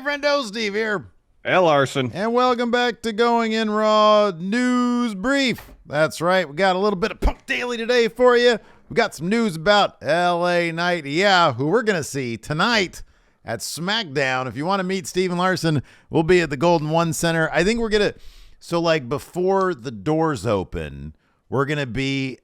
Friendo, Steve here. Hey, Larson. And welcome back to Going In Raw News Brief. That's right, we got a little bit of Punk Daily today for you. We got some news about LA Knight, who we're going to see tonight at SmackDown. If you want to meet Steve and Larson, we'll be at the Golden One Center. I think we're going to, so like before the doors open, we're going to be,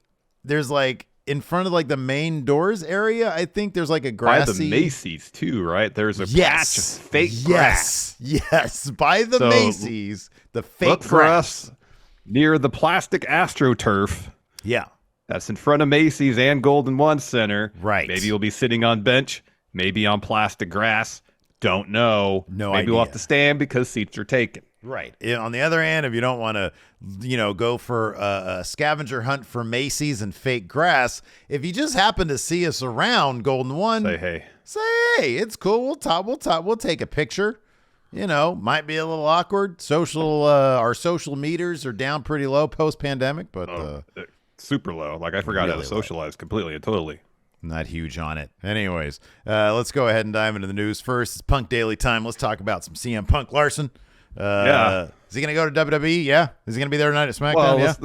there's like, in front of like the main doors area, I think there's like a grassy... By the Macy's too, right? There's a patch of fake grass. Yes, by the Macy's, the fake look for us near the plastic AstroTurf. Yeah. That's in front of Macy's and Golden One Center. Right. Maybe you'll be sitting on bench, maybe on plastic grass. Don't know. No maybe idea. we'll have to stand because seats are taken. Right. On the other hand, if you don't want to, go for a scavenger hunt for Macy's and fake grass, if you just happen to see us around Golden One, Say hey. It's cool. We'll take a picture. Might be a little awkward. Our social meters are down pretty low post-pandemic, but super low. Like I forgot really how to socialize completely and totally. Not huge on it. Anyways, let's go ahead and dive into the news first. It's Punk Daily time. Let's talk about some CM Punk. Larson. Is he going to go to WWE? Yeah. Is he going to be there tonight at SmackDown? Well,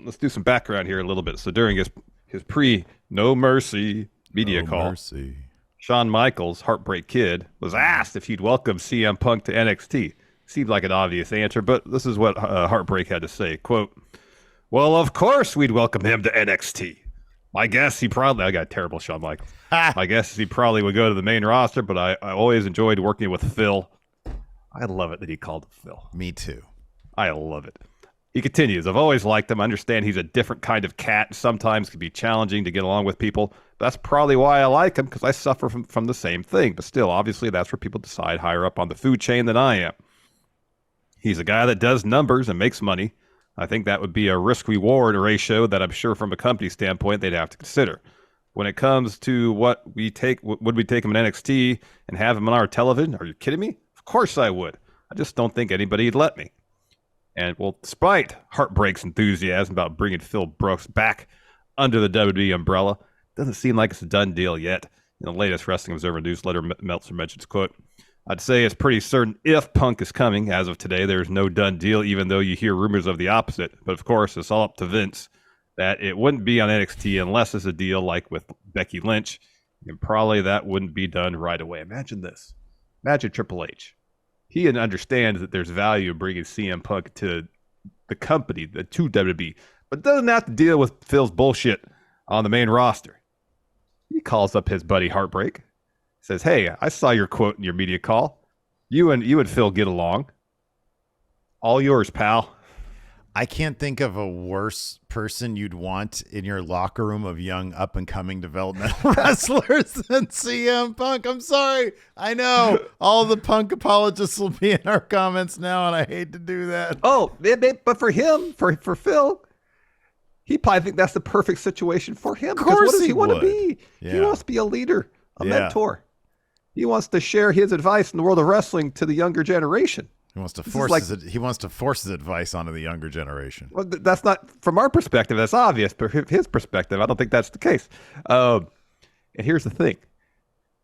let's do some background here a little bit. So during his pre No Mercy media call, Shawn Michaels, Heartbreak Kid, was asked if he'd welcome CM Punk to NXT. Seemed like an obvious answer, but this is what Heartbreak had to say. Quote, "Well, of course we'd welcome him to NXT. I guess he probably, I got terrible Shawn Michaels. I guess he probably would go to the main roster, but I always enjoyed working with Phil." I love it that he called him Phil. Me too. I love it. He continues, "I've always liked him. I understand he's a different kind of cat. Sometimes can be challenging to get along with people. That's probably why I like him, because I suffer from the same thing. But still, obviously, that's where people decide higher up on the food chain than I am. He's a guy that does numbers and makes money. I think that would be a risk-reward ratio that I'm sure from a company standpoint they'd have to consider. When it comes to would we take him in NXT and have him on our television? Are you kidding me? Of course I would. I just don't think anybody'd let me." And well, despite Heartbreak's enthusiasm about bringing Phil Brooks back under the WWE umbrella, doesn't seem like it's a done deal yet. In the latest Wrestling Observer newsletter, Meltzer mentions, quote, "I'd say it's pretty certain if Punk is coming. As of today, there's no done deal, even though you hear rumors of the opposite. But of course, it's all up to Vince that it wouldn't be on NXT unless it's a deal like with Becky Lynch. And probably that wouldn't be done right away." Imagine this. Imagine Triple H. He understands that there's value in bringing CM Punk to the company, to WWE, but doesn't have to deal with Phil's bullshit on the main roster. He calls up his buddy Heartbreak, says, "Hey, I saw your quote in your media call. You and Phil get along. All yours, pal." I can't think of a worse person you'd want in your locker room of young up-and-coming developmental wrestlers than CM Punk. I'm sorry. I know all the Punk apologists will be in our comments now, and I hate to do that. Oh, but for him, for Phil, he probably think that's the perfect situation for him. Of course what does he he want to would. be? Yeah. He wants to be a leader, a mentor. He wants to share his advice in the world of wrestling to the younger generation. He wants to force his advice onto the younger generation. Well, that's not from our perspective. That's obvious, but from his perspective, I don't think that's the case. And here's the thing: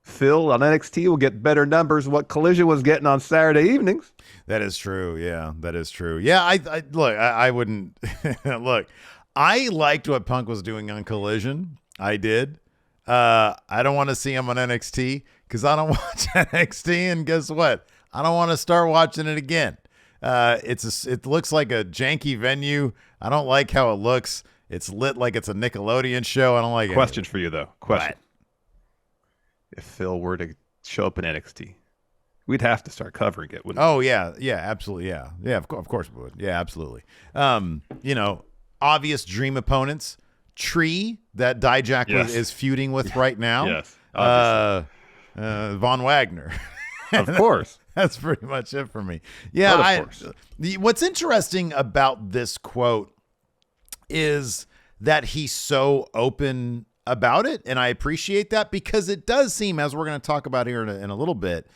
Phil on NXT will get better numbers than what Collision was getting on Saturday evenings. That is true. Yeah, that is true. Yeah, I wouldn't look. I liked what Punk was doing on Collision. I did. I don't want to see him on NXT because I don't watch NXT, and guess what? I don't want to start watching it again. It looks like a janky venue. I don't like how it looks. It's lit like it's a Nickelodeon show. I don't like it. Question for you, though. Question. What? If Phil were to show up in NXT, we'd have to start covering it, wouldn't we? Oh, yeah. Yeah, absolutely. Yeah. Yeah, of course we would. Yeah, absolutely. Obvious dream opponents. Tree, that Dijak is feuding with right now. Yes. Von Wagner. Of course. That's pretty much it for me. Yeah, of course. What's interesting about this quote is that he's so open about it, and I appreciate that because it does seem, as we're going to talk about here in a little bit,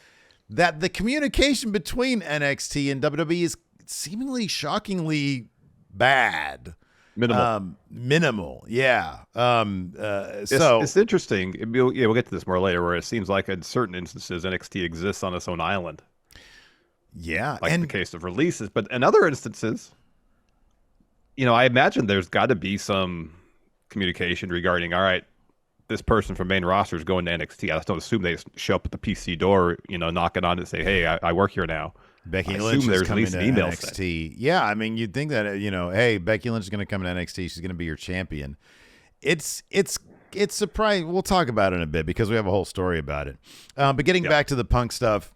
that the communication between NXT and WWE is seemingly shockingly bad. Minimal. Yeah. It's interesting. We'll get to this more later, where it seems like in certain instances NXT exists on its own island. Yeah. Like the case of releases. But in other instances, I imagine there's got to be some communication regarding, all right, this person from main roster is going to NXT. I just don't assume they show up at the PC door, knocking on it and say, hey, I work here now. Becky Lynch is coming to NXT. Yeah, I mean, you'd think that, hey, Becky Lynch is going to come to NXT. She's going to be your champion. It's surprising. We'll talk about it in a bit because we have a whole story about it. But getting back to the Punk stuff,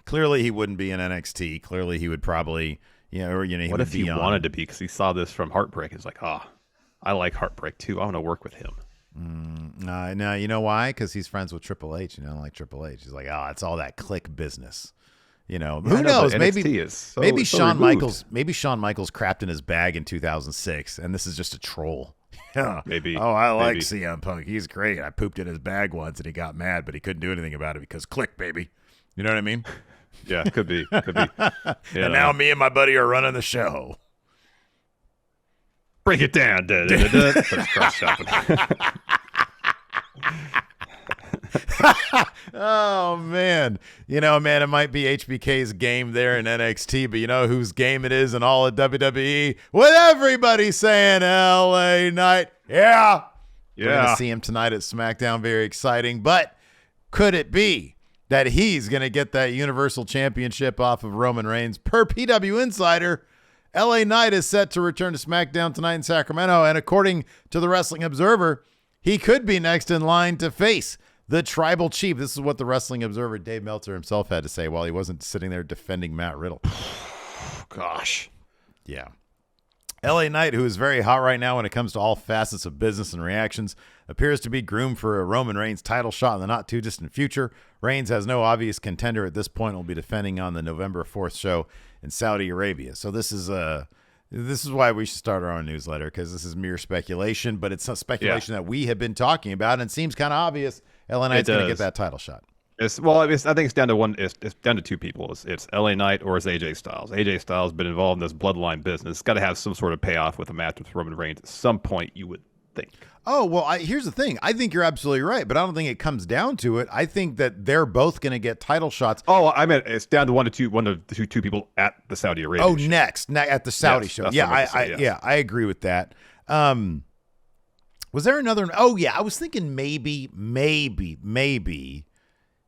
clearly he wouldn't be in NXT. Clearly he would probably, what if he wanted to be? Because he saw this from Heartbreak. He's like, I like Heartbreak too. I want to work with him. No, you know why? Because he's friends with Triple H. Like Triple H. He's like, it's all that click business. Who knows? Maybe Shawn Michaels. Maybe Shawn Michaels crapped in his bag in 2006, and this is just a troll. Yeah, maybe. Oh, I like CM Punk. He's great. I pooped in his bag once, and he got mad, but he couldn't do anything about it because click, baby. You know what I mean? Yeah, could be. And now me and my buddy are running the show. Break it down. Oh, man. Man, it might be HBK's game there in NXT, but you know whose game it is in all of WWE? With everybody saying LA Knight. Yeah. We're going to see him tonight at SmackDown. Very exciting. But could it be that he's going to get that Universal Championship off of Roman Reigns? Per PW Insider, LA Knight is set to return to SmackDown tonight in Sacramento, and according to the Wrestling Observer, he could be next in line to face the Tribal Chief. This is what the Wrestling Observer, Dave Meltzer himself, had to say while he wasn't sitting there defending Matt Riddle. Gosh. Yeah. LA Knight, who is very hot right now when it comes to all facets of business and reactions, appears to be groomed for a Roman Reigns title shot in the not-too-distant future. Reigns has no obvious contender at this point and will be defending on the November 4th show in Saudi Arabia. So this is why we should start our own newsletter, because this is mere speculation, but it's a speculation that we have been talking about, and it seems kind of obvious LA Knight's going to get that title shot. I think it's down to one. It's down to two people. It's LA Knight or it's AJ Styles. AJ Styles has been involved in this bloodline business. It's got to have some sort of payoff with a match with Roman Reigns at some point, you would think. Oh, well, here's the thing. I think you're absolutely right, but I don't think it comes down to it. I think that they're both going to get title shots. Oh, I meant it's down to one of two people at the Saudi Arabia show. Next at the Saudi show. Yeah, I agree with that. Was there another? Oh, yeah, I was thinking maybe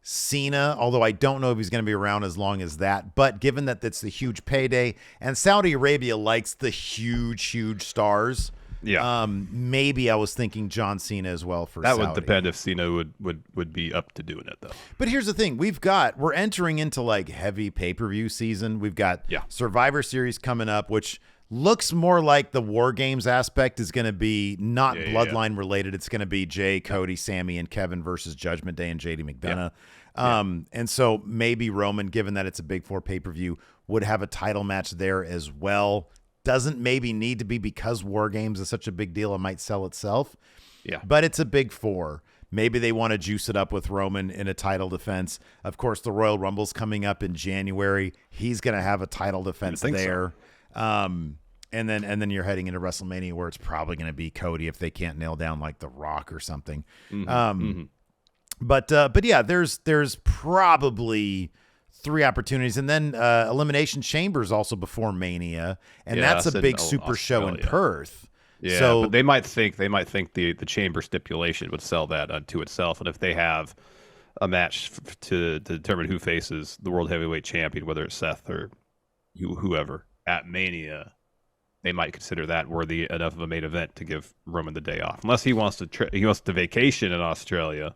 Cena, although I don't know if he's going to be around as long as that. But given that it's the huge payday and Saudi Arabia likes the huge stars, maybe I was thinking John Cena as well for that. Saudi. Would depend if Cena would be up to doing it, though. But here's the thing. We're entering into like heavy pay-per-view season. We've got Survivor Series coming up, which looks more like the War Games aspect is going to be not bloodline related. It's going to be Jay, Cody, Sammy, and Kevin versus Judgment Day and JD McDonough. And so maybe Roman, given that it's a Big Four pay-per-view, would have a title match there as well. Doesn't maybe need to be because War Games is such a big deal. It might sell itself. Yeah. But it's a Big Four. Maybe they want to juice it up with Roman in a title defense. Of course, the Royal Rumble's coming up in January. He's going to have a title defense there. So. And then you're heading into WrestleMania where it's probably going to be Cody if they can't nail down like The Rock or something. But yeah, there's probably 3 opportunities, and then Elimination Chambers also before Mania, and that's a big super show in Perth. Yeah, so but they might think the chamber stipulation would sell that unto itself, and if they have a match to determine who faces the World Heavyweight Champion, whether it's Seth or whoever at Mania, they might consider that worthy enough of a main event to give Roman the day off, unless he wants to vacation in Australia,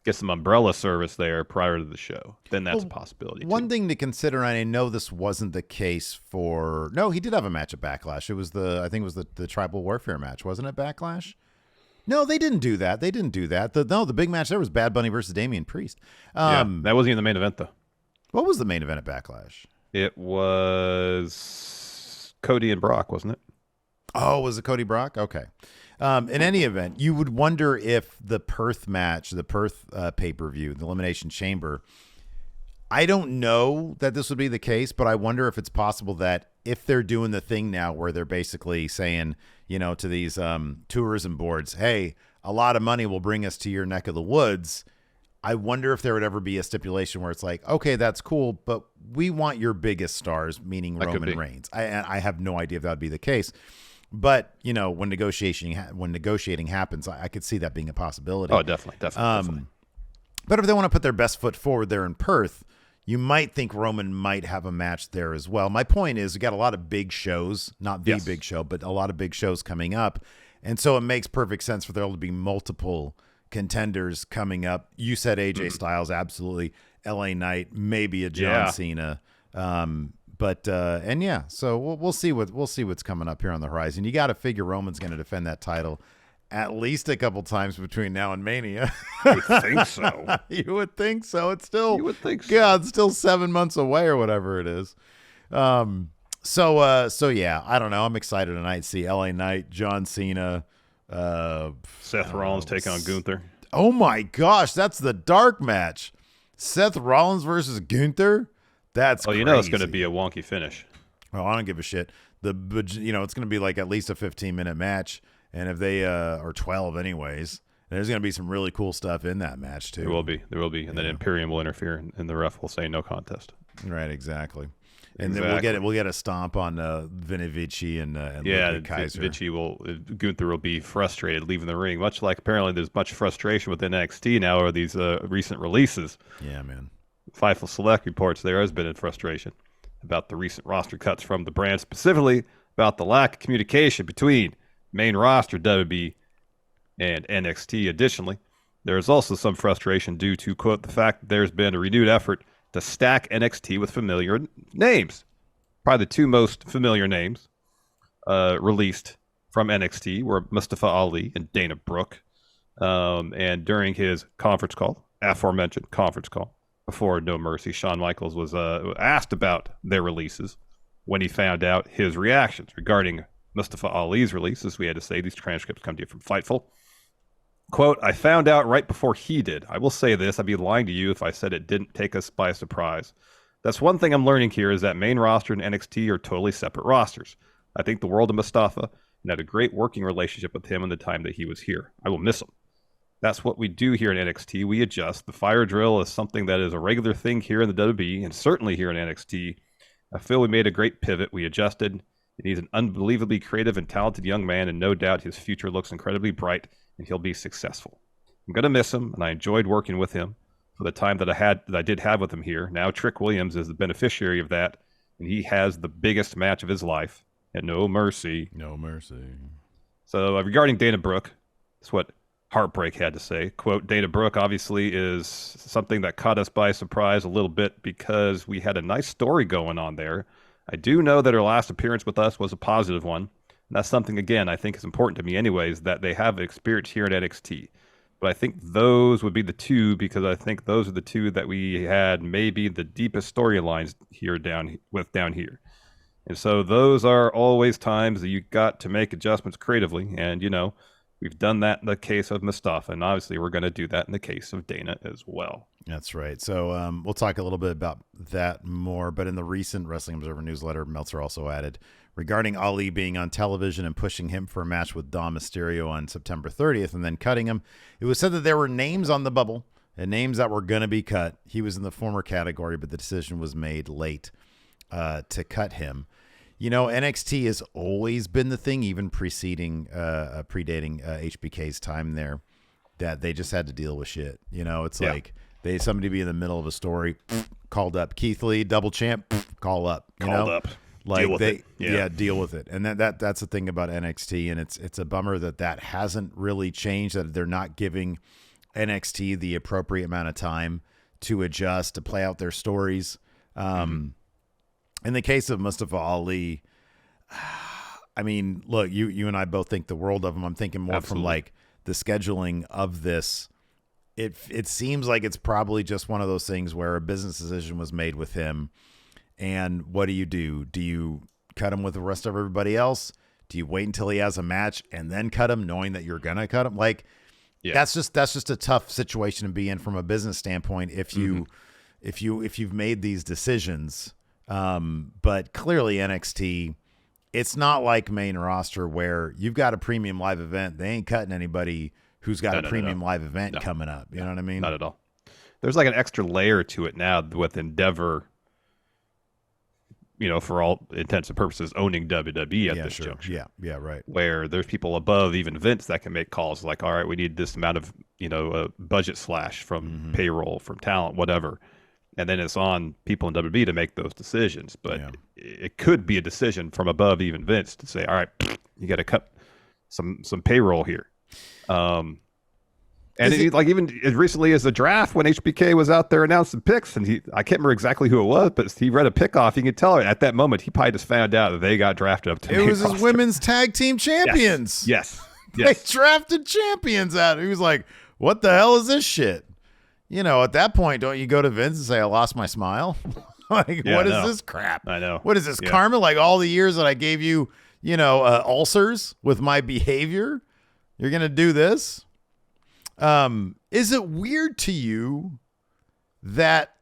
get some umbrella service there prior to the show. Then that's a possibility. One thing to consider, and I know this wasn't the case for. No, he did have a match at Backlash. It was the Tribal Warfare match, wasn't it? Backlash. No, they didn't do that. The big match there was Bad Bunny versus Damian Priest. That wasn't even the main event though. What was the main event at Backlash? It was Cody and Brock, wasn't it? Oh, was it Cody Brock? Okay. In any event, you would wonder if the Perth match, the Perth pay-per-view, the Elimination Chamber, I don't know that this would be the case, but I wonder if it's possible that if they're doing the thing now where they're basically saying, to these tourism boards, hey, a lot of money will bring us to your neck of the woods. I wonder if there would ever be a stipulation where it's like, okay, that's cool, but we want your biggest stars, meaning Roman Reigns. I have no idea if that would be the case. But, when negotiating happens, I could see that being a possibility. Oh, definitely. But if they want to put their best foot forward there in Perth, you might think Roman might have a match there as well. My point is we got a lot of big shows, not the big show, but a lot of big shows coming up. And so it makes perfect sense for there to be multiple contenders coming up. You said AJ Styles, absolutely. LA Knight, maybe a John Cena. So we'll see what's coming up here on the horizon. You got to figure Roman's going to defend that title at least a couple times between now and Mania. I would think so. You would think so. It's still, you would think so. God, it's still 7 months away or whatever it is. So yeah, I don't know. I'm excited tonight to see LA Knight, John Cena, Seth Rollins take on Gunther. Oh my gosh, that's the dark match. Seth Rollins versus Gunther. That's crazy. It's going to be a wonky finish. Oh, I don't give a shit. It's going to be like at least a 15-minute match. And if they are 12 anyways, there's going to be some really cool stuff in that match too. There will be. And then Imperium will interfere and the ref will say no contest. Right, exactly. And then we'll get a stomp on Vinny Vici and Ludwig Kaiser. Gunther will be frustrated leaving the ring, much like apparently there's much frustration within NXT now over these recent releases. Yeah, man. Fightful Select reports there has been in frustration about the recent roster cuts from the brand, specifically about the lack of communication between main roster WWE and NXT. Additionally, there is also some frustration due to, quote, the fact that there's been a renewed effort to stack NXT with familiar names. Probably the two most familiar names released from NXT were Mustafa Ali and Dana Brooke. And during his aforementioned conference call before No Mercy, Shawn Michaels was asked about their releases when he found out his reactions regarding Mustafa Ali's releases. We had to say these transcripts come to you from Fightful. Quote, I found out right before he did. I will say this, I'd be lying to you if I said it didn't take us by surprise. That's one thing I'm learning here is that main roster and NXT are totally separate rosters. I think the world of Mustafa and had a great working relationship with him in the time that he was here. I will miss him. That's what we do here in NXT. We adjust. The fire drill is something that is a regular thing here in the WWE and certainly here in NXT. I feel we made a great pivot. We adjusted. And he's an unbelievably creative and talented young man, and no doubt his future looks incredibly bright, and he'll be successful. I'm going to miss him, and I enjoyed working with him for the time that I did have with him here. Now Trick Williams is the beneficiary of that, and he has the biggest match of his life at No Mercy. No Mercy. So regarding Dana Brooke, that's what Heartbreak had to say. Quote, Dana Brooke obviously is something that caught us by surprise a little bit because we had a nice story going on there. I do know that her last appearance with us was a positive one. And that's something, again, I think is important to me anyways, that they have experience here at NXT. But I think those would be the two because I think those are the two that we had maybe the deepest storylines down here. And so those are always times that you got to make adjustments creatively. And, we've done that in the case of Mustafa, and obviously we're going to do that in the case of Dana as well. That's right. So we'll talk a little bit about that more, but in the recent Wrestling Observer newsletter, Meltzer also added, regarding Ali being on television and pushing him for a match with Dom Mysterio on September 30th and then cutting him, it was said that there were names on the bubble and names that were going to be cut. He was in the former category, but the decision was made late to cut him. NXT has always been the thing, even predating HBK's time there, that they just had to deal with shit. It's like somebody be in the middle of a story, called up. Keith Lee, double champ, call up. Called up. Like deal with it. Yeah, deal with it. And that's the thing about NXT, and it's a bummer that hasn't really changed, that they're not giving NXT the appropriate amount of time to adjust, to play out their stories. In the case of Mustafa Ali, I mean, look, you and I both think the world of him. I'm thinking more Absolutely. from like the scheduling of this. It seems like it's probably just one of those things where a business decision was made with him. And what do? Do you cut him with the rest of everybody else? Do you wait until he has a match and then cut him, knowing that you're gonna cut him? Like, that's just a tough situation to be in from a business standpoint. If you if you've made these decisions. But clearly NXT, it's not like main roster where you've got a premium live event. They ain't cutting anybody who's got a premium live event coming up. You know what I mean? Not at all. There's like an extra layer to it now with Endeavor, for all intents and purposes, owning WWE at this juncture. Yeah, right. Where there's people above even Vince that can make calls like, all right, we need this amount of, budget slash from payroll, from talent, whatever. And then it's on people in WWE to make those decisions. But it could be a decision from above even Vince to say, all right, you got to cut some payroll here. And even as recently as the draft, when HBK was out there announcing picks, and I can't remember exactly who it was, but he read a pick off. You can tell at that moment he probably just found out that they got drafted up to it was his women's tag team champions. Yes. They drafted champions out. He was like, what the hell is this shit? At that point, don't you go to Vince and say, I lost my smile? What is this crap? I know. What is this karma? Like all the years that I gave you, ulcers with my behavior, you're going to do this? Is it weird to you that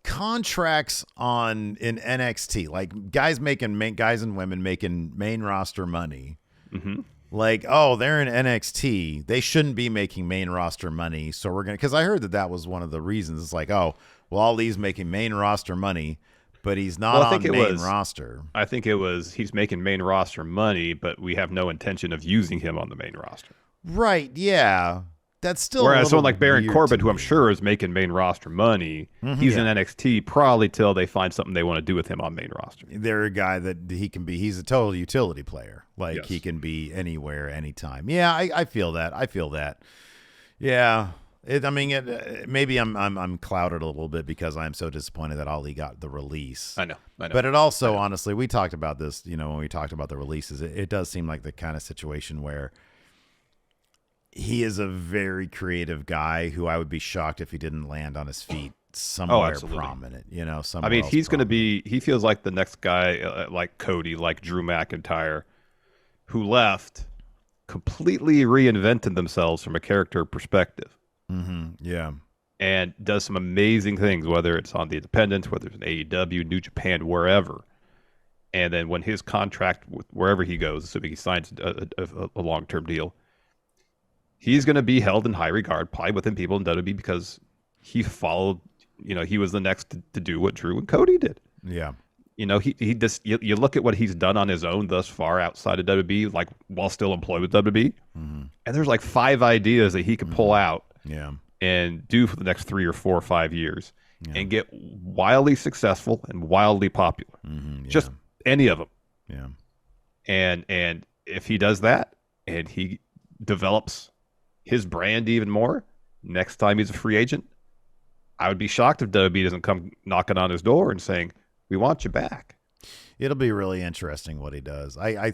contracts in NXT, like guys and women making main roster money, like, oh, they're in NXT, they shouldn't be making main roster money. So we're going to, because I heard that was one of the reasons. It's like, oh, well, Ali's making main roster money, but he's not on main roster. I think it was he's making main roster money, but we have no intention of using him on the main roster. Right, yeah. That's still whereas someone like Baron Corbin, who I'm sure is making main roster money, he's in NXT probably till they find something they want to do with him on main roster. They're a guy that he's a total utility player. Like he can be anywhere, anytime. Yeah, I feel that. Yeah. Maybe I'm clouded a little bit because I'm so disappointed that Ali got the release. I know. But it also, honestly, we talked about this, when we talked about the releases, it does seem like the kind of situation where he is a very creative guy who I would be shocked if he didn't land on his feet somewhere prominent, somewhere he's going to be, he feels like the next guy like Cody, like Drew McIntyre, who left, completely reinvented themselves from a character perspective. Yeah. And does some amazing things, whether it's on the independents, whether it's an AEW, New Japan, wherever. And then when his contract, wherever he goes, assuming he signs a long-term deal, he's going to be held in high regard, probably within people in WWE, because he followed, he was the next to do what Drew and Cody did. Yeah. He just, you look at what he's done on his own thus far outside of WWE, like while still employed with WWE, and there's like 5 ideas that he could pull out and do for the next 3 or 4 or 5 years and get wildly successful and wildly popular. Just any of them. Yeah. And if he does that and he develops his brand even more, next time he's a free agent, I would be shocked if WWE doesn't come knocking on his door and saying, we want you back. It'll be really interesting what he does. I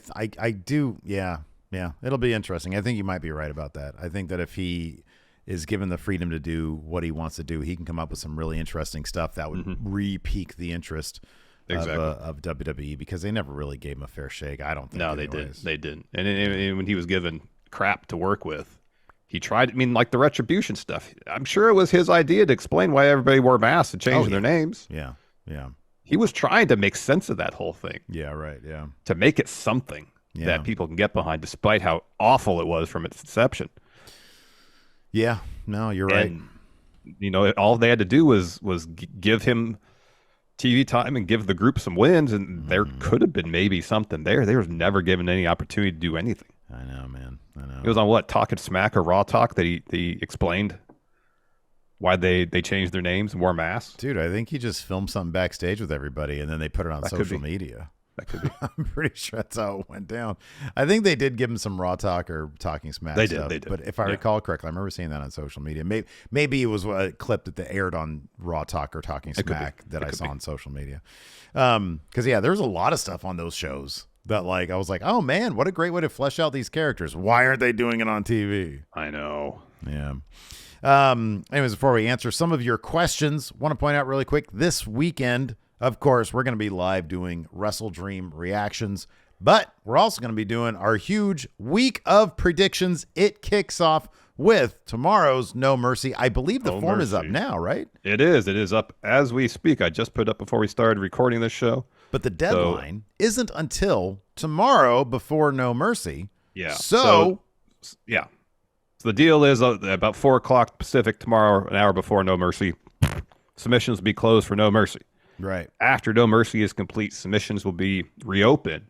do. Yeah. It'll be interesting. I think you might be right about that. I think that if he is given the freedom to do what he wants to do, he can come up with some really interesting stuff that would re-pique the interest of WWE, because they never really gave him a fair shake. I don't think. No, anyways. They didn't. And when he was given crap to work with, he tried. Like the Retribution stuff. I'm sure it was his idea to explain why everybody wore masks and changed their names. Yeah. He was trying to make sense of that whole thing. Yeah, right. Yeah. To make it something that people can get behind, despite how awful it was from its inception. Yeah. No, you're right. All they had to do was give him TV time and give the group some wins, and there could have been maybe something there. They was never given any opportunity to do anything. I know, man. I know. It was on Talking Smack or Raw Talk that he explained why they changed their names and wore masks. Dude, I think he just filmed something backstage with everybody, and then they put it on social media. That could be. I'm pretty sure that's how it went down. I think they did give him some Raw Talk or Talking Smack stuff. They did. But if I recall correctly, I remember seeing that on social media. Maybe it was a clip that they aired on Raw Talk or Talking Smack that I saw on social media. Because, there's a lot of stuff on those shows that, I was like, oh, man, what a great way to flesh out these characters. Why aren't they doing it on TV? I know. Yeah. Anyways, before we answer some of your questions, want to point out really quick, this weekend, of course, we're going to be live doing Wrestle Dream reactions. But we're also going to be doing our huge week of predictions. It kicks off with tomorrow's No Mercy. I believe the form is up now, right? It is. It is up as we speak. I just put it up before we started recording this show. But the deadline isn't until tomorrow before No Mercy. Yeah. So yeah. So the deal is about 4 o'clock Pacific tomorrow, an hour before No Mercy. Submissions will be closed for No Mercy. Right. After No Mercy is complete, submissions will be reopened.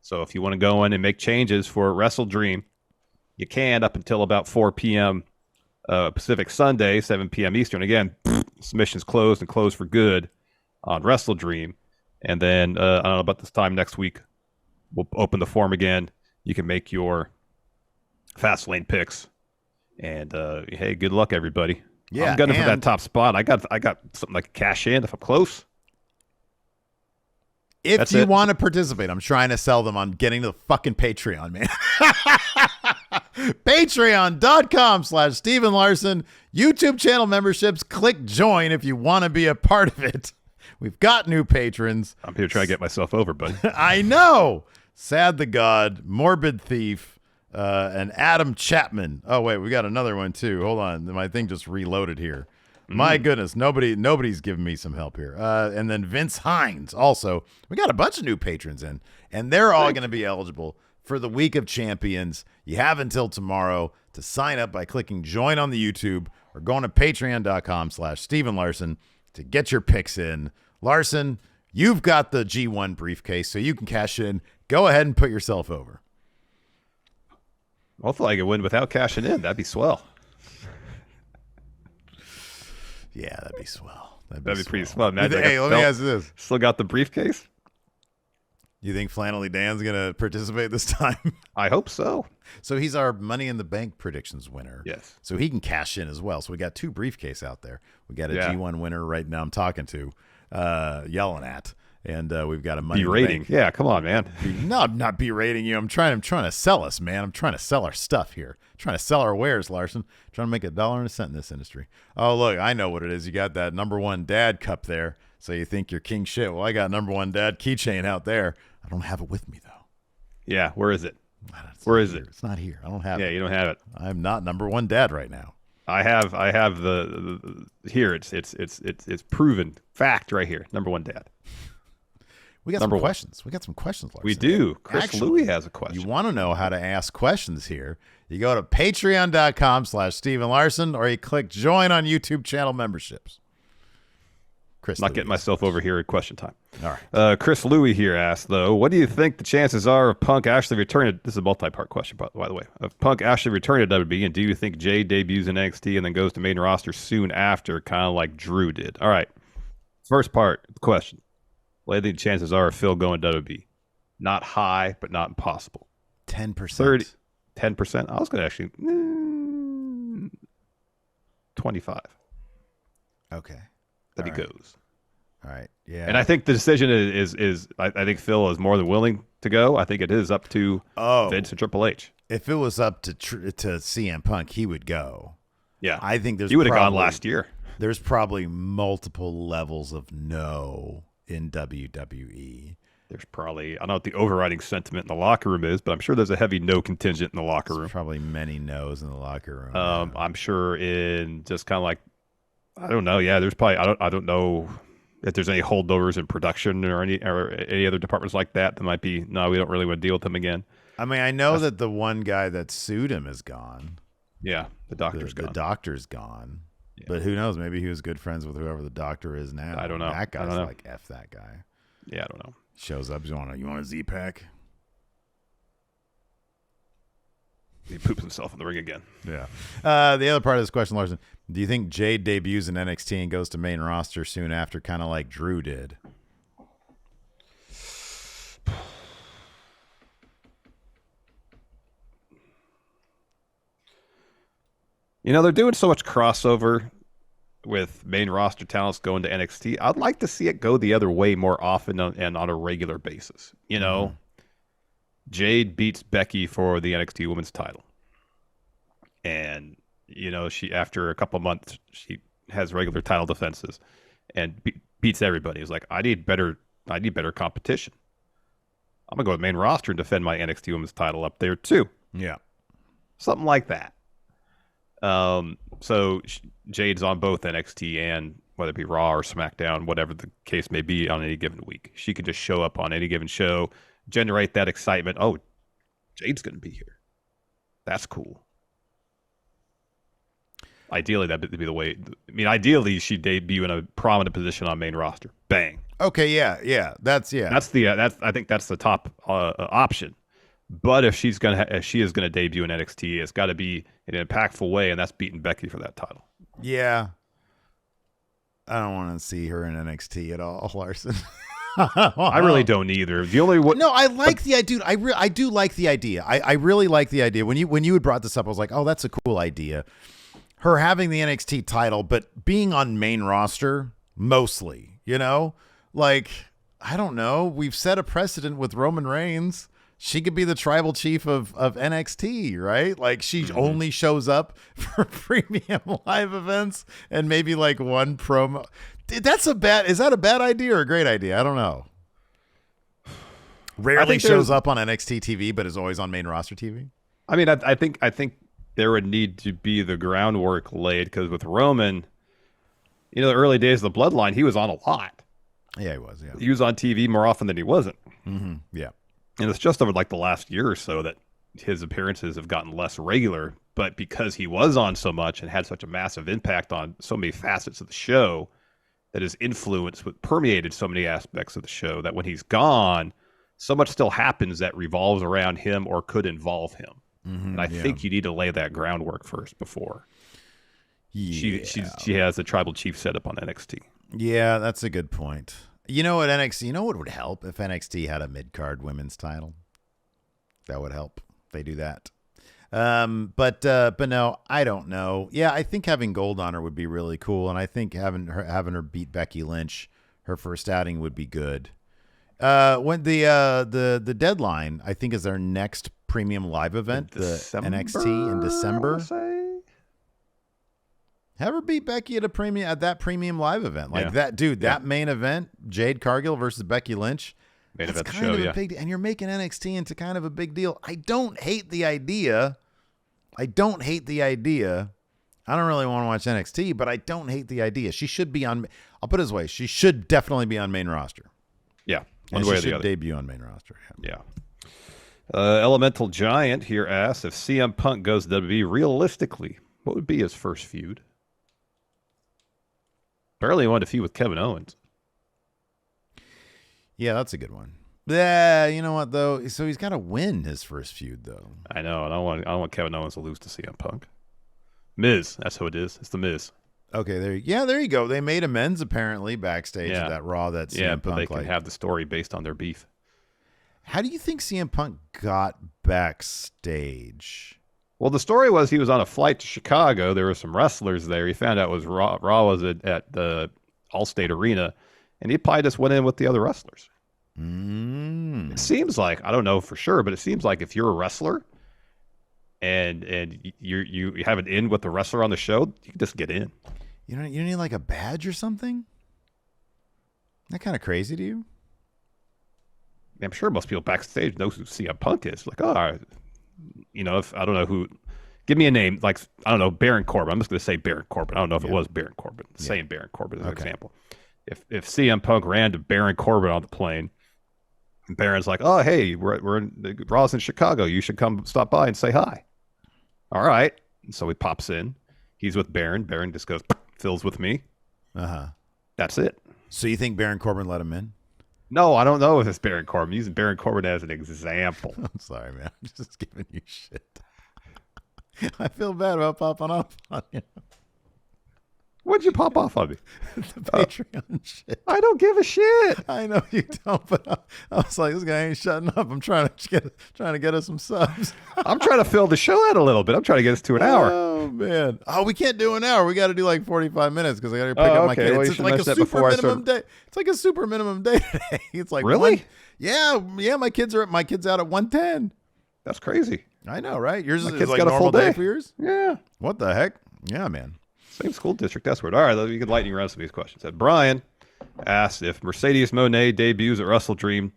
So if you want to go in and make changes for Wrestle Dream, you can up until about 4 p.m. Pacific Sunday, 7 p.m. Eastern. Again, submissions closed and closed for good on Wrestle Dream. And then, I don't know, about this time next week, we'll open the form again. You can make your fast lane picks. And, hey, good luck, everybody. Yeah, I'm gunning for that top spot. I got something like cash in if I'm close. If you want to participate, I'm trying to sell them on getting to the fucking Patreon, man. Patreon.com/Steven Larson. YouTube channel memberships. Click join if you want to be a part of it. We've got new patrons. I'm here trying to get myself over, buddy. I know. Sad the God, Morbid Thief, and Adam Chapman. Oh, wait, we got another one, too. Hold on. My thing just reloaded here. My goodness, nobody's giving me some help here. And then Vince Hines also. We got a bunch of new patrons in, and they're all going to be eligible for the Week of Champions. You have until tomorrow to sign up by clicking join on the YouTube or going to patreon.com/Steven Larson to get your picks in. Larson, you've got the G1 briefcase, so you can cash in. Go ahead and put yourself over. Hopefully I can win without cashing in. That'd be swell. Yeah, that'd be swell. That'd be pretty swell. Hey, let me ask you this. Still got the briefcase? You think Flannelly Dan's going to participate this time? I hope so. So he's our Money in the Bank predictions winner. Yes. So he can cash in as well. So we got 2 briefcase out there. We got a G1 winner right now I'm talking to, yelling at. And we've got a Money in the Bank. Yeah, come on, man. No, I'm not berating you. I'm trying to sell us, man. I'm trying to sell our stuff here. I'm trying to sell our wares, Larson. I'm trying to make $1.01 in this industry. Oh, look, I know what it is. You got that #1 dad cup there. So you think you're king shit. Well, I got #1 dad keychain out there. I don't have it with me, though. Yeah, where is it? Where is it? It's not here. I don't have it. Yeah, you don't have it. I'm not #1 dad right now. I have the here. It's proven fact right here. #1 dad. We got some questions. We got some questions, Larson. We do. Chris Louie has a question. You want to know how to ask questions here? You go to patreon.com/Steven Larson, or you click join on YouTube channel memberships. Chris, not getting myself over here at question time. All right. Chris Louie here asked, though, what do you think the chances are of Punk actually returning? This is a multi-part question, by the way. Of Punk actually returning to WWE, and do you think Jade debuts in NXT and then goes to main roster soon after, kind of like Drew did? All right. First part of the question. What do you think the chances are of Phil going to WWE? Not high, but not impossible. 10%. 10%? I was going to actually 25. Okay. That he goes. All right. Yeah. And I think the decision is I think Phil is more than willing to go. I think it is up to Vince and Triple H. If it was up to CM Punk, he would go. Yeah. I think he would have gone last year. There's probably multiple levels of no in WWE. There's probably, I don't know what the overriding sentiment in the locker room is, but I'm sure there's a heavy no contingent in the locker room. There's probably many no's in the locker room. I'm sure in just kind of like, I don't know. Yeah, there's probably, I don't know if there's any holdovers in production or any other departments like that might be, no, we don't really want to deal with them again. I mean, I know that the one guy that sued him is gone. Yeah, the doctor's gone. The doctor's gone. Yeah. But who knows? Maybe he was good friends with whoever the doctor is now. I don't know. That guy's like F that guy. Yeah, I don't know. Shows up. You want a Z-Pack? He poops himself in the ring again. Yeah. The other part of this question, Larson, do you think Jade debuts in NXT and goes to main roster soon after, kind of like Drew did? You know, they're doing so much crossover with main roster talents going to NXT. I'd like to see it go the other way more often and on a regular basis. You know, Jade beats Becky for the NXT Women's title. And, you know, she, after a couple of months, she has regular title defenses and beats everybody. It's like, I need better competition. I'm going to go with main roster and defend my NXT Women's title up there too. Yeah. Something like that. So Jade's on both NXT and whether it be Raw or SmackDown, whatever the case may be on any given week. She could just show up on any given show, generate that excitement. Oh, Jade's going to be here. That's cool. Ideally, that would be the way. I mean, ideally, she'd debut in a prominent position on main roster. Bang. Okay, yeah. That's I think that's the top option. But if she is going to debut in NXT, it's got to be in an impactful way, and that's beating Becky for that title. Yeah. I don't want to see her in NXT at all, Larson. I really don't either. The only No, I like the idea. I do like the idea. I really like the idea. When you had brought this up, I was like, oh, that's a cool idea. Her having the NXT title, but being on main roster mostly, like, I don't know. We've set a precedent with Roman Reigns. She could be the tribal chief of NXT, right? Like, she only shows up for premium live events and maybe like one promo. Is that a bad idea or a great idea? I don't know. Rarely shows up on NXT TV, but is always on main roster TV. I mean, I think there would need to be the groundwork laid, because with Roman, the early days of the Bloodline, he was on a lot. Yeah, he was. Yeah, he was on TV more often than he wasn't. Mm-hmm. Yeah, and it's just over like the last year or so that his appearances have gotten less regular. But because he was on so much and had such a massive impact on so many facets of the show, that his influence permeated so many aspects of the show, that when he's gone, so much still happens that revolves around him or could involve him. Mm-hmm, and I think you need to lay that groundwork first before she has the tribal chief set up on NXT. Yeah, that's a good point. What would help if NXT had a mid-card women's title? That would help. They do that. But no, I don't know. Yeah, I think having gold on her would be really cool, and I think having her beat Becky Lynch her first outing would be good. When the deadline, I think, is their next premium live event, the NXT in December. Have her beat Becky at that premium live event, that main event, Jade Cargill versus Becky Lynch. Main that's event kind show, of a big deal, and you're making NXT into kind of a big deal. I don't hate the idea. I don't really want to watch NXT, but I don't hate the idea. She should be on. I'll put it this way: she should definitely be on main roster. Yeah, one way or the other. Debut on main roster. Yeah. Elemental Giant here asks, if CM Punk goes to WWE, realistically, what would be his first feud? Apparently, he wanted to feud with Kevin Owens. Yeah, that's a good one. Yeah, you know what though? So he's got to win his first feud, though. I know. I don't want Kevin Owens to lose to CM Punk. Miz, that's who it is. It's the Miz. Okay, there you go. They made amends apparently backstage at that Raw that CM Punk. But they can have the story based on their beef. How do you think CM Punk got backstage? Well, the story was he was on a flight to Chicago. There were some wrestlers there. He found out it was Raw was at the Allstate Arena, and he probably just went in with the other wrestlers. It seems like, I don't know for sure, but it seems like if you're a wrestler and you have an in with the wrestler on the show, you can just get in. You need like a badge or something? Isn't that kind of crazy to you? I'm sure most people backstage know who CM Punk is. Like, if I don't know who, give me a name. Like, I don't know, Baron Corbin. I'm just going to say Baron Corbin. I don't know if it was Baron Corbin. Saying Baron Corbin as an example. If CM Punk ran to Baron Corbin on the plane, and Baron's like, oh, hey, we're in Raw's in Chicago. You should come stop by and say hi. All right. And so he pops in. He's with Baron. Baron just goes, fills with me. Uh-huh. That's it. So you think Baron Corbin let him in? No, I don't know if it's Baron Corbin. I'm using Baron Corbin as an example. I'm sorry, man. I'm just giving you shit. I feel bad about popping off on you. What'd you pop off on me? The Patreon shit. I don't give a shit. I know you don't, but I was like, this guy ain't shutting up. I'm trying to get us some subs. I'm trying to fill the show out a little bit. I'm trying to get us to an hour. Oh man. Oh, we can't do an hour. We got to do like 45 minutes because I got to pick up my kids. Well, it's like a super minimum day. It's like a super minimum day today. It's like really? Yeah. My kids out at 1:10. That's crazy. I know, right? Yours is like got normal a full day for yours. Yeah. What the heck? Yeah, man. Same school district. That's weird. All right, we can lightning round some of these questions. Brian asked if Mercedes Moné debuts at Wrestle Dream,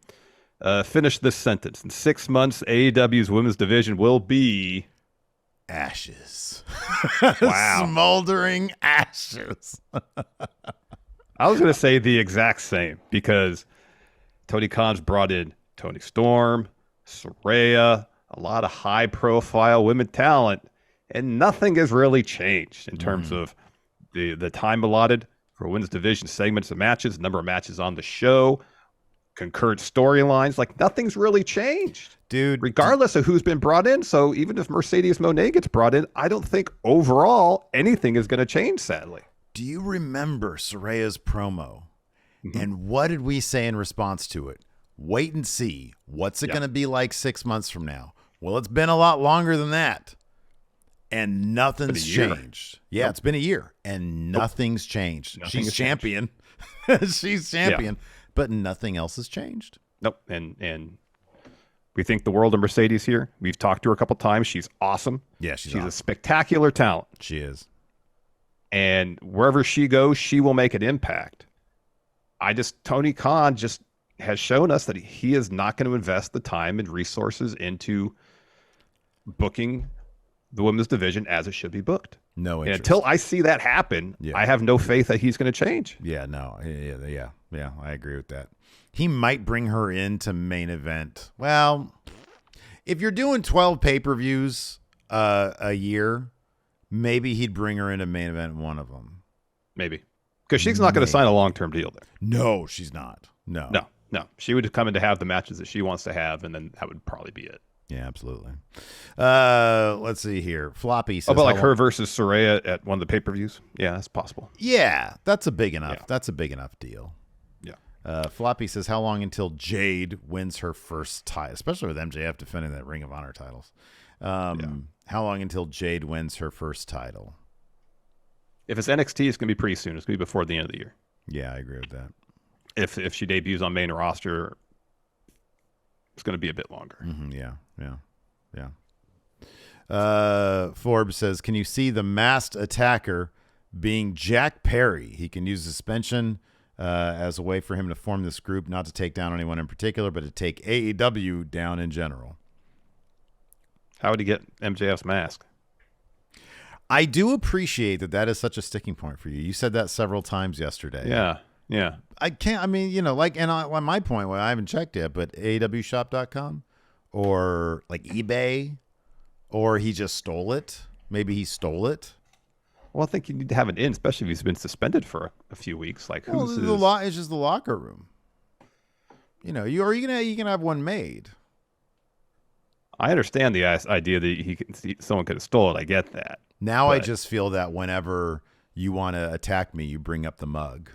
Finish this sentence. In 6 months, AEW's women's division will be ashes. Wow. Smoldering ashes. I was going to say the exact same because Tony Khan's brought in Tony Storm, Saraya, a lot of high-profile women talent, and nothing has really changed in terms of the time allotted for women's division segments of matches, number of matches on the show, concurrent storylines. Like, nothing's really changed. Dude. Regardless of who's been brought in. So even if Mercedes Moné gets brought in, I don't think overall anything is going to change, sadly. Do you remember Saraya's promo? And what did we say in response to it? Wait and see. What's it going to be like 6 months from now? Well, it's been a lot longer than that. And nothing's changed. Yeah, It's been a year. And nothing's changed. She's champion. She's champion. But nothing else has changed. Nope. And we think the world of Mercedes here. We've talked to her a couple times. She's awesome. Yeah, she's a spectacular talent. She is. And wherever she goes, she will make an impact. Tony Khan just has shown us that he is not going to invest the time and resources into booking the women's division as it should be booked. No interest. And until I see that happen, I have no faith that he's going to change. Yeah, no. Yeah, I agree with that. He might bring her into main event. Well, if you're doing 12 pay-per-views a year, maybe he'd bring her into main event in one of them. Maybe. Because she's not going to sign a long-term deal there. No, she's not. No. She would come in to have the matches that she wants to have, and then that would probably be it. Yeah, absolutely. Let's see here. Floppy says, about like her versus Saraya at one of the pay-per-views? Yeah, that's possible. Yeah, that's a big enough. Yeah. That's a big enough deal. Yeah. Floppy says, how long until Jade wins her first title, especially with MJF defending that Ring of Honor titles? How long until Jade wins her first title? If it's NXT, it's going to be pretty soon. It's going to be before the end of the year. Yeah, I agree with that. If she debuts on main roster, it's going to be a bit longer. Yeah. Forbes says, can you see the masked attacker being Jack Perry? He can use suspension as a way for him to form this group, not to take down anyone in particular, but to take AEW down in general. How would he get MJF's mask? I do appreciate that is such a sticking point for you. You said that several times yesterday. Yeah. I can't, on my point, I haven't checked yet, but AEWshop.com or like eBay, or he just stole it. Maybe he stole it. Well, I think you need to have it in, especially if he's been suspended for a few weeks. Like, it's just the locker room. You can have one made. I understand the idea that someone could have stolen it. I get that. Now I just feel that whenever you want to attack me, you bring up the mug.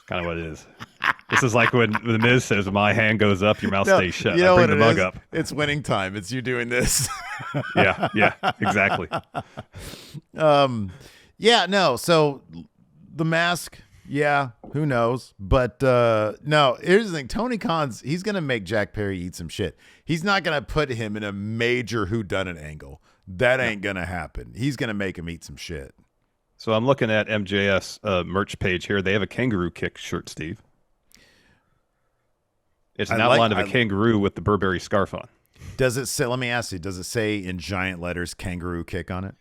Kind of what it is. This is like when the Miz says, "My hand goes up, your mouth stays shut." I bring the mug up. It's winning time. It's you doing this. Yeah, exactly. So the mask, who knows? But no, here's the thing. Tony Khan's, he's gonna make Jack Perry eat some shit. He's not gonna put him in a major whodunit angle. That ain't gonna happen. He's gonna make him eat some shit. So I'm looking at MJF's merch page here. They have a kangaroo kick shirt, Steve. It's an outline of a kangaroo with the Burberry scarf on. Does it say? Let me ask you. Does it say in giant letters "kangaroo kick" on it?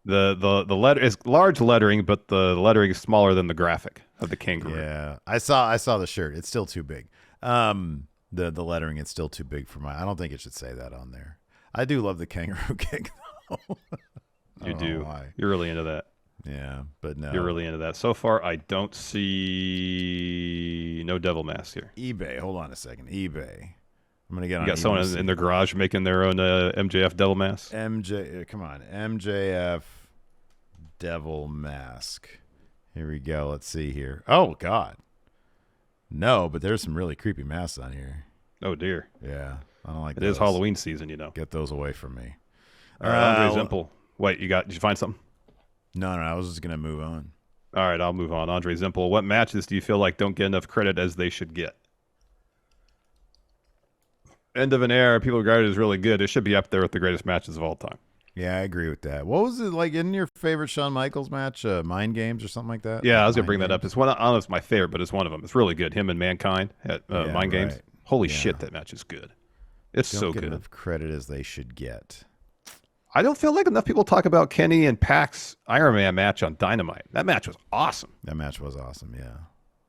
The letter is large lettering, but the lettering is smaller than the graphic of the kangaroo. Yeah, I saw the shirt. It's still too big. The lettering, it's still too big for my. I don't think it should say that on there. I do love the kangaroo kick though. You do. You're really into that. Yeah, but no. You're really into that. So far, I don't see no devil mask here. eBay. Hold on a second. eBay. I'm gonna get on. You got someone in their garage making their own MJF devil mask. Come on, MJF devil mask. Here we go. Let's see here. Oh God. No, but there's some really creepy masks on here. Oh dear. Yeah, I don't like. It is Halloween season, Get those away from me. All right, Andre Zimpel. Wait, did you find something? No, I was just gonna move on. All right, I'll move on. Andre Zimpel, what matches do you feel like don't get enough credit as they should get? End of an era, people regard it as really good. It should be up there with the greatest matches of all time. Yeah, I agree with that. What was it like in your favorite Shawn Michaels match, Mind Games or something like that? Yeah, I was gonna bring that up. It's one. I don't know if it's my favorite, but it's one of them. It's really good. Him and Mankind at Mind Games. Holy shit, that match is good. It's Don't so get good. enough credit as they should get. I don't feel like enough people talk about Kenny and Pac's Iron Man match on Dynamite. That match was awesome. That match was awesome, yeah.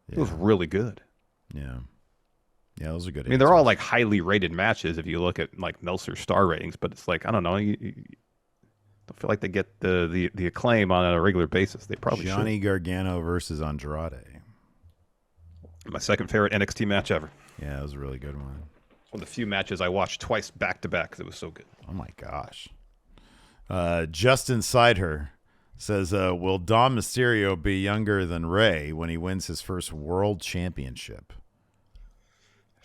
It was really good. Yeah. Yeah, those are good. I mean, they're all like highly rated matches if you look at like Meltzer's star ratings, but it's like, I don't know, you don't feel like they get the acclaim on a regular basis. They probably Johnny should. Gargano versus Andrade. My second favorite NXT match ever. Yeah, that was a really good one. It's one of the few matches I watched twice back to back because it was so good. Oh my gosh. Justin Sider says, will Dom Mysterio be younger than Ray when he wins his first world championship?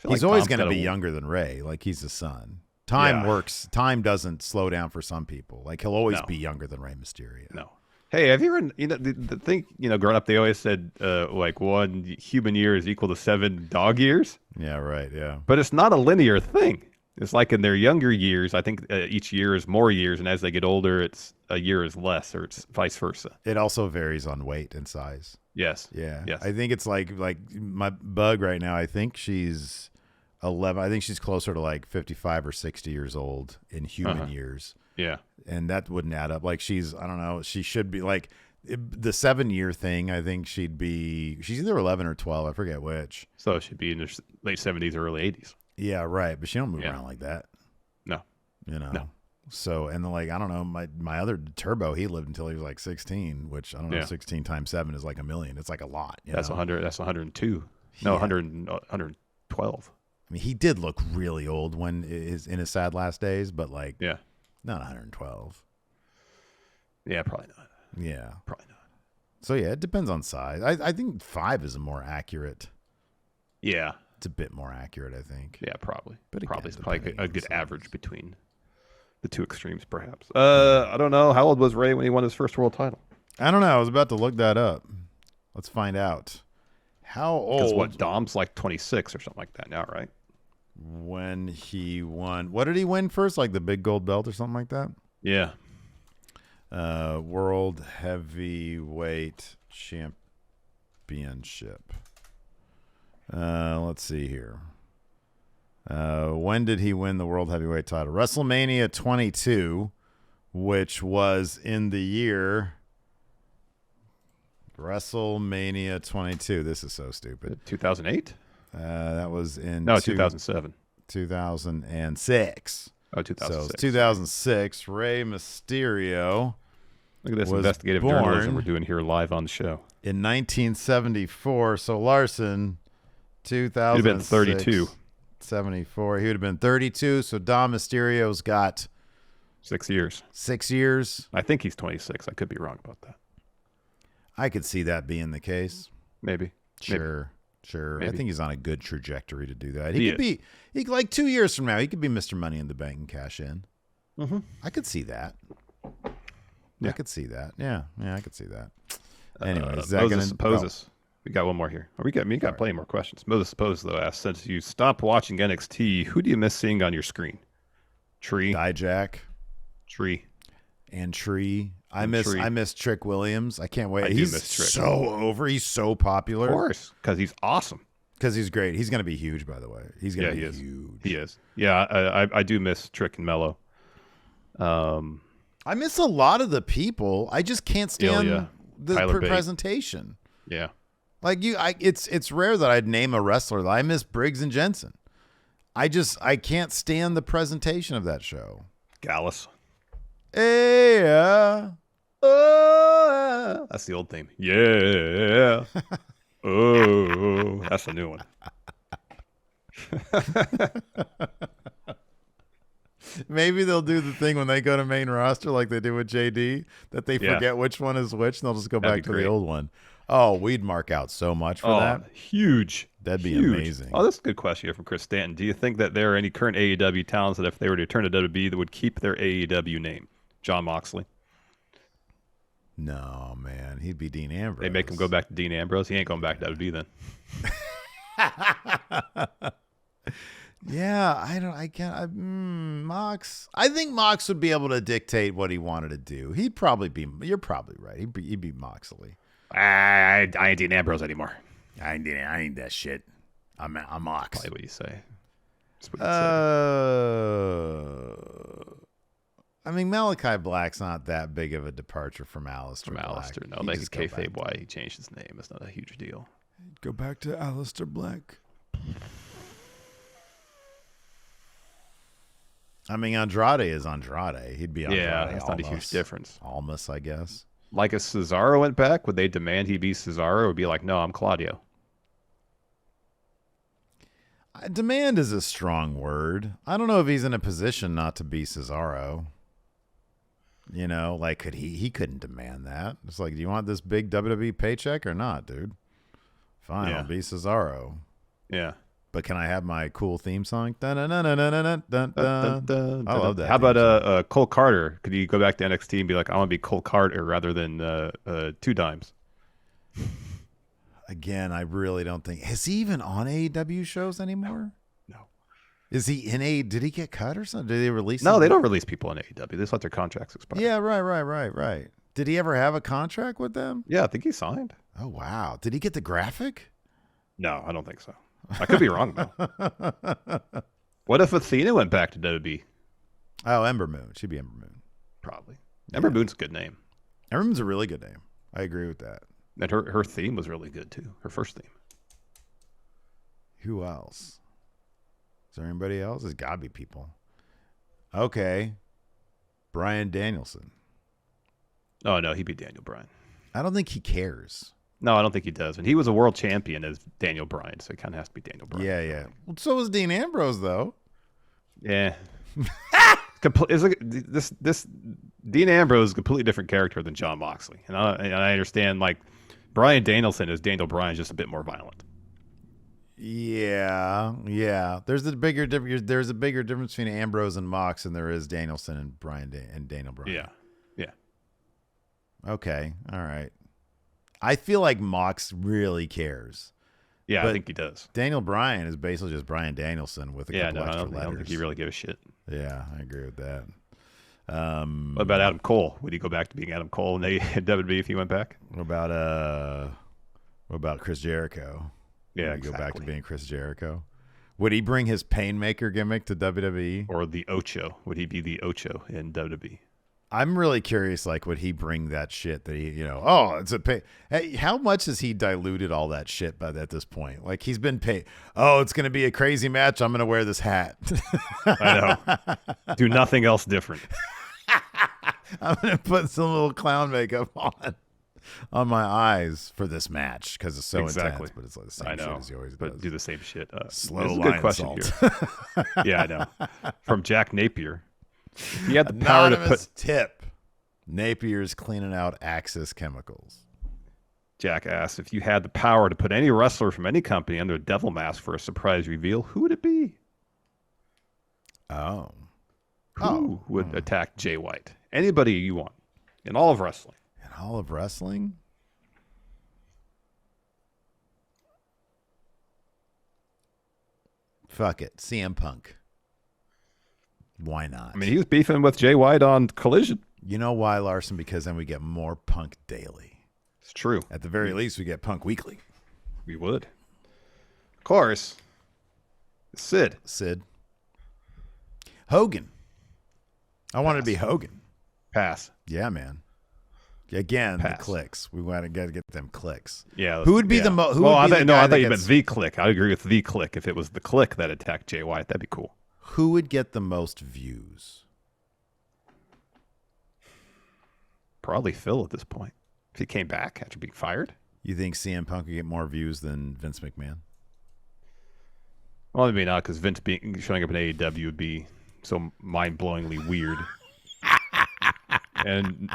He's always going to be younger than Ray. Like, he's the son. Time works. Time doesn't slow down for some people. Like, he'll always be younger than Rey Mysterio. No. Hey, have you ever, the thing, growing up, they always said, like, 1 human year is equal to 7 dog years? Yeah, right, yeah. But it's not a linear thing. It's like in their younger years, I think each year is more years, and as they get older, it's a year is less, or it's vice versa. It also varies on weight and size. Yes. Yeah. Yes. I think it's like my bug right now, I think she's 11. I think she's closer to like 55 or 60 years old in human years. Yeah. And that wouldn't add up. Like, she's, I don't know, she should be like the 7-year thing. I think she's either 11 or 12. I forget which. So she'd be in her late 70s or early 80s. Yeah, right. But she don't move around like that. No. No. So, and then, like, I don't know, my other Turbo, he lived until he was like 16, which I don't know, 16 times 7 is like a million. It's like a lot. That's 100. That's 102. No, 112. I mean, he did look really old when in his sad last days, but like, not 112. Yeah, probably not. Yeah, probably not. So yeah, it depends on size. I think 5 is a more accurate. Yeah, it's a bit more accurate, I think. Yeah, probably. But probably again, it's probably a good average between the two extremes, perhaps. I don't know. How old was Ray when he won his first world title? I don't know. I was about to look that up. Let's find out. How old? Because what, Dom's like 26 or something like that now, right? When he won, what did he win first? Like the big gold belt or something like that? Yeah. World Heavyweight Championship. Let's see here. When did he win the World Heavyweight title? WrestleMania 22, which was in the year WrestleMania 22. This is so stupid. 2008? That was in 2007. 2006. Oh, 2006. So it's 2006. Rey Mysterio. Look at this investigative journalism we're doing here live on the show. In 1974. So Larson, 2006. He'd have been 32. 74. He would have been 32. So Dom Mysterio's got 6 years. 6 years. I think he's 26. I could be wrong about that. I could see that being the case. Maybe. Sure. Maybe. I think he's on a good trajectory to do that. He could like 2 years from now, he could be Mr. Money in the Bank and cash in. Mm-hmm. I could see that. Yeah. I could see that. Yeah, I could see that. Anyway, Moses Supposes. We got one more here. We got plenty more questions. Moses Supposes, though, asks, since you stopped watching NXT, who do you miss seeing on your screen? Tree. Dijak. Tree. And Tree. I miss Trick Williams. I can't wait. He's so over. He's so popular. Of course, because he's awesome. Because he's great. He's going to be huge, by the way. He's going to be huge. He is. Yeah, I do miss Trick and Mello. I miss a lot of the people. I just can't stand the presentation. Yeah. Like it's rare that I'd name a wrestler. I miss Briggs and Jensen. I can't stand the presentation of that show. Gallus. Yeah. That's the old theme. Yeah. Oh, that's a new one. Maybe they'll do the thing when they go to main roster like they do with JD, that they forget which one is which, and they'll just go back to the old one. Oh, we'd mark out so much for that. Huge. That'd be amazing. Oh, that's a good question here from Chris Stanton. Do you think that there are any current AEW talents that if they were to return to WWE that would keep their AEW name? John Moxley. No, man. He'd be Dean Ambrose. They make him go back to Dean Ambrose. He ain't going back to WWE then. Yeah, Mox. I think Mox would be able to dictate what he wanted to do. You're probably right. He'd be Moxley. I ain't Dean Ambrose anymore. I ain't that shit. I'm Mox. Probably what you say. That's what you'd say. I mean, Malachi Black's not that big of a departure from Aleister From Black. Aleister. No, that's kayfabe why he changed his name. It's not a huge deal. Go back to Aleister Black. I mean, Andrade is Andrade. He'd be Andrade. Yeah, that's not a huge difference. Almost, I guess. Like if Cesaro went back, would they demand he be Cesaro? Or would be like, no, I'm Claudio? Demand is a strong word. I don't know if he's in a position not to be Cesaro. You know, like could he couldn't demand that. It's like, do you want this big WWE paycheck or not, dude? Fine, I'll be Cesaro. Yeah. But can I have my cool theme song? I love that. How about Cole Carter? Could you go back to NXT and be like, I want to be Cole Carter rather than Two Dimes? Again, I really don't think. Is he even on AEW shows anymore? No. Is he in a? Did he get cut or something? Did they release? No, they don't release people on AEW. They just let their contracts expire. Yeah, right. Did he ever have a contract with them? Yeah, I think he signed. Oh wow! Did he get the graphic? No, I don't think so. I could be wrong though. What if Athena went back to WWE? Oh, Ember Moon. She'd be Ember Moon. Probably. Ember Moon's a good name. Ember Moon's a really good name. I agree with that. And her theme was really good too. Her first theme. Who else? Is there anybody else? There's got to be people. Okay. Bryan Danielson. Oh no, he'd be Daniel Bryan. I don't think he cares. No, I don't think he does. And he was a world champion as Daniel Bryan, so it kind of has to be Daniel Bryan. Yeah. Well, so was Dean Ambrose, though. Yeah. This Dean Ambrose is a completely different character than Jon Moxley, and I understand like Bryan Danielson as Daniel Bryan is just a bit more violent. Yeah. There's a bigger difference between Ambrose and Mox than there is Danielson and and Daniel Bryan. Yeah. Okay. All right. I feel like Mox really cares. Yeah, I think he does. Daniel Bryan is basically just Bryan Danielson with a couple extra letters. I don't think he really gives a shit. Yeah, I agree with that. What about Adam Cole? Would he go back to being Adam Cole in WWE if he went back? What about Chris Jericho? Yeah, Would he go back to being Chris Jericho? Would he bring his Painmaker gimmick to WWE? Or the Ocho? Would he be the Ocho in WWE? I'm really curious, like, would he bring that shit that he, it's a pay. Hey, how much has he diluted all that shit at this point? Like, he's been paid. Oh, it's going to be a crazy match. I'm going to wear this hat. I know. Do nothing else different. I'm going to put some little clown makeup on my eyes for this match because it's so intense. But it's like the same shit as he always does. But do the same shit. Slow this is a line good question salt. Here. Yeah, I know. From Jack Napier. He had the power Anonymous to put tip. Napier's cleaning out Axis chemicals. Jack asked if you had the power to put any wrestler from any company under a devil mask for a surprise reveal, who would it be? Who would attack Jay White? Anybody you want in all of wrestling. In all of wrestling? Fuck it. CM Punk. Why not? I mean, he was beefing with Jay White on Collision. You know why, Larson? Because then we get more Punk daily. It's true. At the very least, we get Punk weekly. We would. Of course. Sid. Hogan. I wanted to be Hogan. Pass. Yeah, man. Again, the clicks. We got to get them clicks. Yeah. Who would be the most? I thought you meant the click. I agree with the click. If it was the click that attacked Jay White, that'd be cool. Who would get the most views? Probably Phil at this point. If he came back after being fired. You think CM Punk would get more views than Vince McMahon? Well, maybe not, because Vince showing up in AEW would be so mind-blowingly weird. And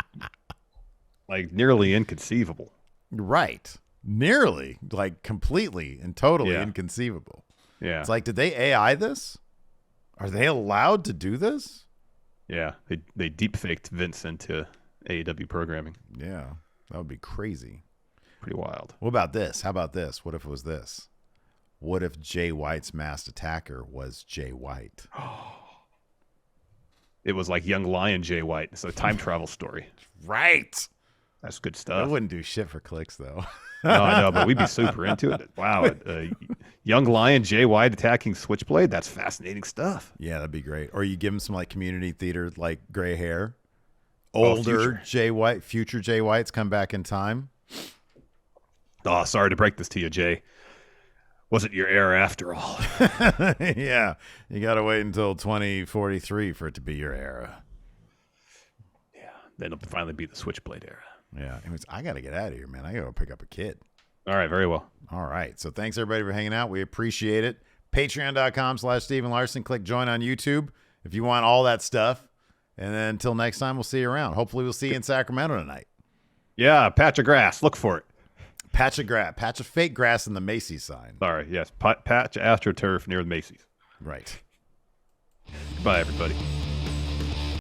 like nearly inconceivable. Right. Nearly. Like completely and totally inconceivable. Yeah. It's like, did they AI this? Are they allowed to do this? Yeah. They deep-faked Vince into AEW programming. Yeah. That would be crazy. Pretty wild. What about this? How about this? What if it was this? What if Jay White's masked attacker was Jay White? It was like Young Lion Jay White. It's a time travel story. Right. That's good stuff. I wouldn't do shit for clicks, though. No, I know, but we'd be super into it. Wow. Young Lion, Jay White attacking Switchblade. That's fascinating stuff. Yeah, that'd be great. Or you give him some like community theater, like gray hair. Older Jay White, future Jay White's come back in time. Oh, sorry to break this to you, Jay. Wasn't your era after all. Yeah, you got to wait until 2043 for it to be your era. Yeah, then it'll finally be the Switchblade era. Yeah, anyways, I got to get out of here, man. I got to go pick up a kid. All right, very well. All right, so thanks everybody for hanging out. We appreciate it. Patreon.com/Stephen Larson. Click join on YouTube if you want all that stuff. And then until next time, we'll see you around. Hopefully, we'll see you in Sacramento tonight. Yeah, patch of grass. Look for it. Patch of grass, patch of fake grass in the Macy's sign. Sorry, yes, patch AstroTurf near the Macy's. Right. Bye, everybody.